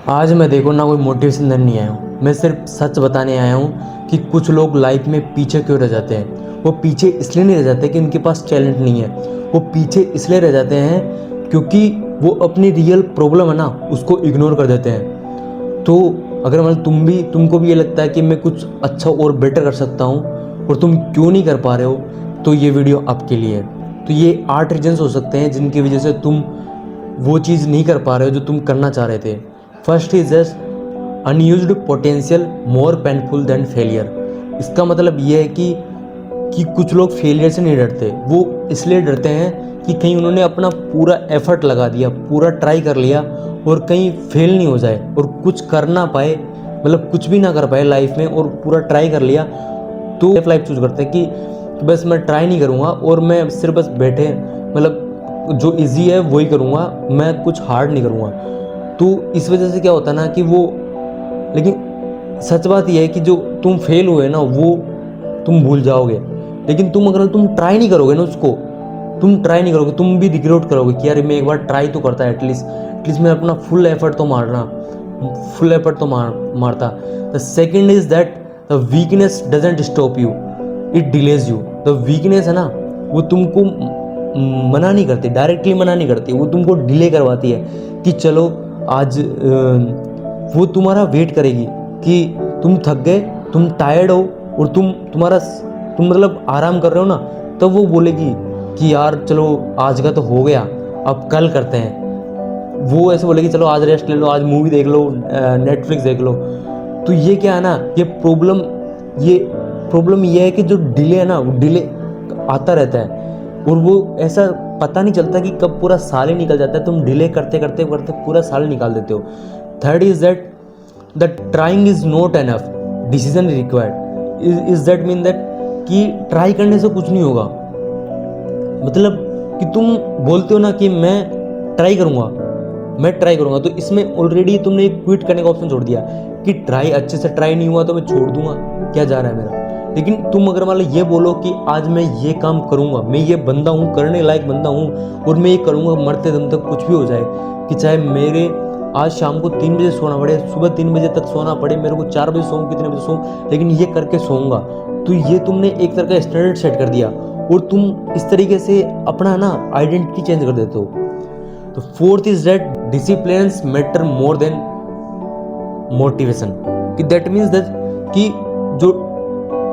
आज मैं देखो ना कोई मोटिवेशन देने नहीं आया हूँ, मैं सिर्फ सच बताने आया हूँ कि कुछ लोग लाइफ में पीछे क्यों रह जाते हैं। वो पीछे इसलिए नहीं रह जाते कि उनके पास टैलेंट नहीं है, वो पीछे इसलिए रह जाते हैं क्योंकि वो अपनी रियल प्रॉब्लम है ना उसको इग्नोर कर देते हैं। तो अगर मतलब तुमको भी ये लगता है कि मैं कुछ अच्छा और बेटर कर सकता हूँ और तुम क्यों नहीं कर पा रहे हो, तो ये वीडियो आपके लिए है। तो ये 8 रीजन्स हो सकते हैं जिनकी वजह से तुम वो चीज़ नहीं कर पा रहे हो जो तुम करना चाह रहे थे। First is just unused potential more painful than failure. इसका मतलब ये है कि कुछ लोग फेलियर से नहीं डरते, वो इसलिए डरते हैं कि कहीं उन्होंने अपना पूरा एफर्ट लगा दिया, पूरा ट्राई कर लिया और कहीं फेल नहीं हो जाए और कुछ कर ना पाए, मतलब कुछ भी ना कर पाए लाइफ में और पूरा ट्राई कर लिया, तो लाइफ चूज करते हैं कि बस मैं ट्राई नहीं करूँगा और मैं सिर्फ बस बैठे मतलब जो इजी है वही करूँगा, मैं कुछ हार्ड नहीं करूँगा। तो इस वजह से क्या होता है ना कि वो, लेकिन सच बात यह है कि जो तुम फेल हुए ना वो तुम भूल जाओगे, लेकिन अगर तुम ट्राई नहीं करोगे ना उसको, तुम ट्राई नहीं करोगे, तुम भी रिग्रेट करोगे कि यार मैं एक बार ट्राई तो करता है, एटलीस्ट मैं अपना फुल एफर्ट तो मारता। The second is that the weakness doesn't stop you, it delays you. The weakness है ना वो तुमको मना नहीं करती, डायरेक्टली मना नहीं करती, वो तुमको डिले करवाती है कि चलो आज वो तुम्हारा वेट करेगी कि तुम थक गए, तुम टायर्ड हो और तुम मतलब आराम कर रहे हो ना, तब वो बोलेगी कि यार चलो आज का तो हो गया, अब कल करते हैं। वो ऐसे बोलेगी चलो आज रेस्ट ले लो, आज मूवी देख लो, नेटफ्लिक्स देख लो। तो ये क्या है ना, ये प्रॉब्लम ये है कि जो डिले है ना वो डिले आता रहता है और वो ऐसा पता नहीं चलता कि कब पूरा साल ही निकल जाता है, तुम डिले करते करते करते पूरा साल निकाल देते हो। Third is that the trying is not enough, decision required. Is that mean that कि ट्राई करने से कुछ नहीं होगा, मतलब कि तुम बोलते हो ना कि मैं ट्राई करूंगा, तो इसमें ऑलरेडी तुमने क्विट करने का ऑप्शन छोड़ दिया कि ट्राई अच्छे से ट्राई नहीं हुआ तो मैं छोड़ दूंगा, क्या जा रहा है मेरा। लेकिन तुम अगर मान लो ये बोलो कि आज मैं ये काम करूंगा, मैं ये बंदा हूँ, करने लायक बंदा हूँ और मैं ये करूंगा मरते दम तक, कुछ भी हो जाए, कि चाहे मेरे आज शाम को 3 बजे सोना पड़े, सुबह 3 बजे तक सोना पड़े, मेरे को 4 बजे सोऊं, कितने बजे सोऊं, लेकिन ये करके सोऊंगा। तो ये तुमने एक तरह का स्टैंडर्ड सेट कर दिया और तुम इस तरीके से अपना ना आइडेंटिटी चेंज कर देते हो। तो fourth is that discipline matter more than motivation, कि दैट मीन्स दैट कि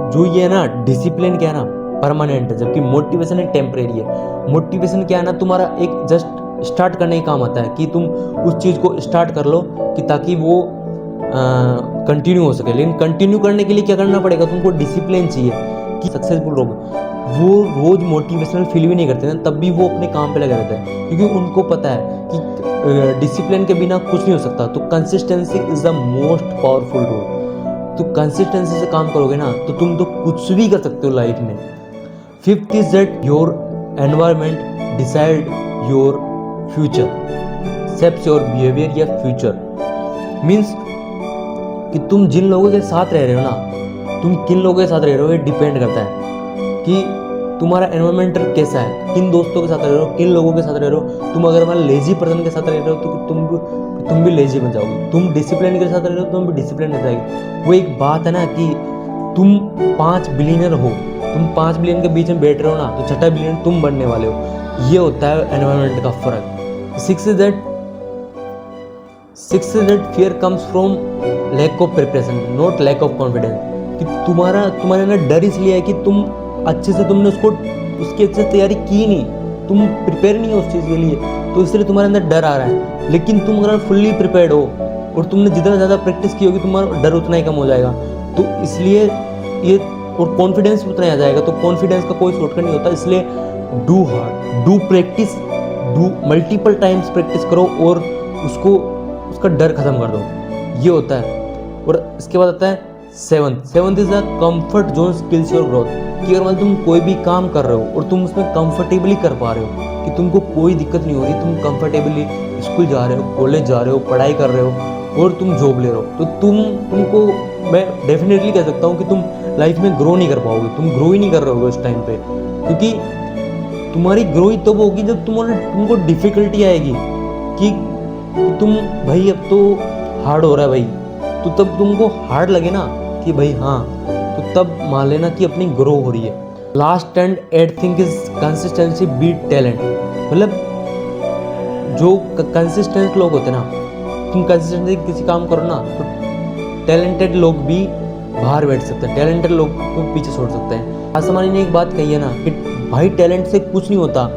जो ये है ना डिसिप्लिन क्या है ना परमानेंट है, जबकि मोटिवेशन एक टेम्परेरी है। मोटिवेशन क्या है ना तुम्हारा एक जस्ट स्टार्ट करने का काम आता है कि तुम उस चीज़ को स्टार्ट कर लो कि ताकि वो कंटिन्यू हो सके। लेकिन कंटिन्यू करने के लिए क्या करना पड़ेगा, तुमको डिसिप्लिन चाहिए कि सक्सेसफुल लोग वो रोज मोटिवेशनल फील भी नहीं करते ना, तब भी वो अपने काम पे लगे रहते हैं, क्योंकि उनको पता है कि डिसिप्लिन के बिना कुछ नहीं हो सकता। तो consistency is the most powerful rule. तो कंसिस्टेंसी से काम करोगे ना तो तुम तो कुछ भी कर सकते हो लाइफ में। Fifth is that your environment decide your future, shapes your behaviour या फ्यूचर। मीन्स कि तुम जिन लोगों के साथ रह रहे हो ना, तुम किन लोगों के साथ रह रहे हो, ये डिपेंड करता है कि तुम्हारा एनवायरमेंट कैसा है, किन दोस्तों के साथ रह रहे हो, किन लोगों के साथ रह रहे हो। तुम अगर मान लेजी पर्सन के साथ रह रहे हो तो तुम भी लेजी बन जाओगे, तुम डिसिप्लिन के साथ रह रहे हो तुम भी डिसिप्लिन हो जाएगी। वो एक बात है ना कि तुम 5 बिलियनर हो, तुम 5 बिलियन के बीच में बैठ रहे हो ना, तो 6ठा बिलियन तुम बनने वाले हो। ये होता है एनवायरमेंट का फर्क। Six is that fear comes from lack of preparation not lack of confidence, कि तुम्हारे ना डर इसलिए है कि तुम अच्छे से तुमने उसकी अच्छे से तैयारी की नहीं, तुम प्रिपेयर नहीं हो उस चीज़ के लिए, तो इसलिए तुम्हारे अंदर डर आ रहा है। लेकिन तुम अगर फुल्ली प्रिपेयर्ड हो और तुमने जितना ज़्यादा प्रैक्टिस की होगी तुम्हारा डर उतना ही कम हो जाएगा। तो इसलिए ये और कॉन्फिडेंस उतना ही आ जाएगा। तो कॉन्फिडेंस का कोई शॉर्टकट नहीं होता, इसलिए do hard, do practice, do multiple times practice करो और उसका डर खत्म कर दो, ये होता है। और इसके बाद आता है seventh is the comfort zone skills your growth, कि अगर मतलब तुम कोई भी काम कर रहे हो और तुम उसमें कंफर्टेबली कर पा रहे हो, कि तुमको कोई दिक्कत नहीं हो रही, तुम कंफर्टेबली स्कूल जा रहे हो, कॉलेज जा रहे हो, पढ़ाई कर रहे हो और तुम जॉब ले रहे हो, तो तुमको मैं डेफिनेटली कह सकता हूँ कि तुम लाइफ में ग्रो नहीं कर पाओगे, तुम ग्रो ही नहीं कर रहे होगे उस टाइम पे, क्योंकि तुम्हारी ग्रो ही तब होगी जब तुमको डिफिकल्टी आएगी कि तुम भाई अब तो हार्ड हो रहा है भाई, तो तब तुमको हार्ड लगे ना कि भाई हाँ, तो तब मान लेना कि अपनी ग्रो हो रही है। Last and eight thing is consistency beat talent. मतलब जो कंसिस्टेंट लोग होते हैं ना, तुम कंसिस्टेंसी किसी काम करो ना तो टैलेंटेड लोग भी बाहर बैठ सकते हैं, टैलेंटेड लोग को पीछे छोड़ सकते हैं। आसमानी ने एक बात कही है ना कि भाई टैलेंट से कुछ नहीं होता।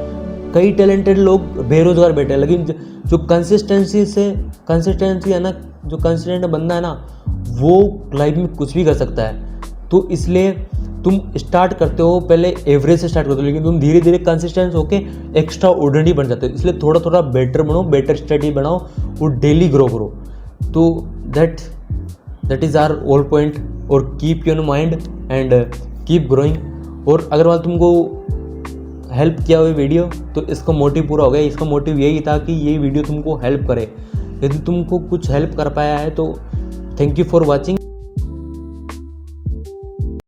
कई टैलेंटेड लोग बेरोजगार बैठे हैं, लेकिन जो कंसिस्टेंसी है ना, जो कंसिस्टेंट बंदा है ना, वो लाइफ में कुछ भी कर सकता है। तो इसलिए तुम स्टार्ट करते हो पहले एवरेज से स्टार्ट करते हो, लेकिन तुम धीरे धीरे कंसिस्टेंट होके एक्स्ट्रा ऑर्डिनरी बन जाते हो। इसलिए थोड़ा थोड़ा बेटर बनो, बेटर स्टडी बनाओ और डेली ग्रो करो। तो that is our all point. और keep your mind and keep growing. और अगर मान तुमको हेल्प किया हुआ वीडियो तो इसका मोटिव पूरा हो गया। इसका मोटिव यही था कि ये वीडियो तुमको हेल्प करे। यदि तुमको कुछ हेल्प कर पाया है तो थैंक यू फॉर वॉचिंग।